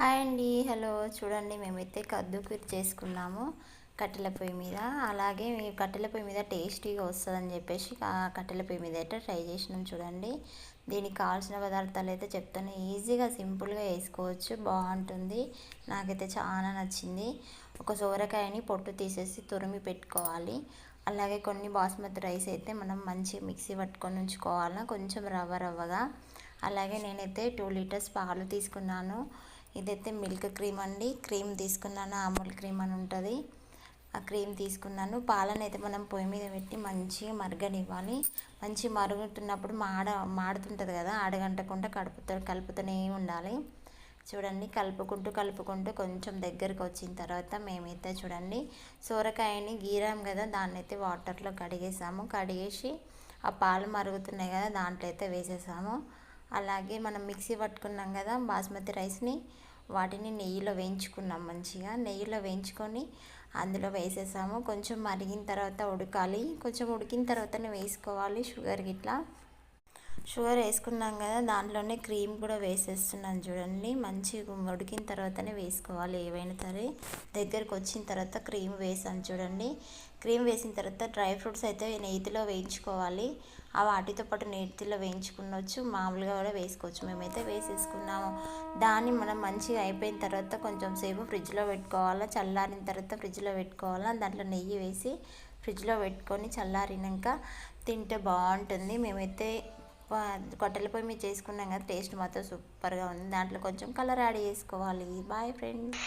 Hi అండి. Hello. చూడండి మేమైతే కద్దుకీర్ చేసుకున్నాము కట్టెల పొయ్యి మీద. అలాగే కట్టెల పొయ్యి మీద టేస్టీగా వస్తుందని చెప్పేసి కట్టెల పొయ్యి మీద అయితే ట్రై చేసినాం. చూడండి దీనికి కావాల్సిన పదార్థాలు అయితే చెప్తాను. ఈజీగా సింపుల్గా వేసుకోవచ్చు, బాగుంటుంది. నాకైతే చాలా నచ్చింది. ఒక సోరకాయని పొట్టు తీసేసి తురిమి పెట్టుకోవాలి. అలాగే కొన్ని బాస్మతి రైస్ అయితే మనం మంచి మిక్సీ పట్టుకొని ఉంచుకోవాలి, కొంచెం రవ్వగా. అలాగే నేనైతే 2 లీటర్స్ పాలు తీసుకున్నాను. ఇదైతే మిల్క్ క్రీమ్ అండి. క్రీమ్ తీసుకున్నాను, అమూల్ క్రీమ్ అని ఉంటుంది. ఆ క్రీమ్ తీసుకున్నాను. పాలను అయితే మనం పొయ్యి మీద పెట్టి మంచిగా మరగనివ్వాలి. మంచి మరుగుతున్నప్పుడు మాడుతుంటుంది కదా, అడగంటకుండా కలుపుతూనే ఉండాలి. చూడండి కలుపుకుంటూ కొంచెం దగ్గరకు వచ్చిన తర్వాత మేమైతే చూడండి సోరకాయని గీరాం కదా, దాన్ని అయితే వాటర్లో కడిగేసి ఆ పాలు మరుగుతున్నాయి కదా దాంట్లో అయితే వేసేసాము. అలాగే మనం మిక్సీ పట్టుకున్నాం కదా బాస్మతి రైస్ని, వాటిని నెయ్యిలో వేయించుకున్నాం. మంచిగా నెయ్యిలో వేయించుకొని అందులో వేసేసాము. కొంచెం మరిగిన తర్వాత ఉడకాలి. కొంచెం ఉడికిన తర్వాతనే వేసుకోవాలి షుగర్ వేసుకున్నాం కదా, దాంట్లోనే క్రీమ్ కూడా వేసేస్తున్నాను. చూడండి మంచిగా ఉడికిన తర్వాతనే వేసుకోవాలి ఏవైనా సరే. దగ్గరకు వచ్చిన తర్వాత క్రీమ్ వేసాను. చూడండి క్రీమ్ వేసిన తర్వాత డ్రై ఫ్రూట్స్ అయితే నెయ్యిలో వేయించుకోవాలి. ఆ వాటితో పాటు నెయ్యిలో వేయించుకునొచ్చు, మామూలుగా కూడా వేసుకోవచ్చు. మేమైతే వేసేసుకున్నాము. దాన్ని మనం మంచిగా అయిపోయిన తర్వాత కొంచెం సేపు ఫ్రిడ్జ్లో పెట్టుకోవాలా. చల్లారిన తర్వాత ఫ్రిడ్జ్లో పెట్టుకోవాలా. దాంట్లో నెయ్యి వేసి ఫ్రిడ్జ్లో పెట్టుకొని చల్లారినాక తింటే బాగుంటుంది. మేమైతే కట్టెల పొయ్యి మీద చేసుకున్నాం కదా, టేస్ట్ మాత్రం సూపర్గా ఉంది. దాంట్లో కొంచెం కలర్ యాడ్ చేసుకోవాలి. Bye friends.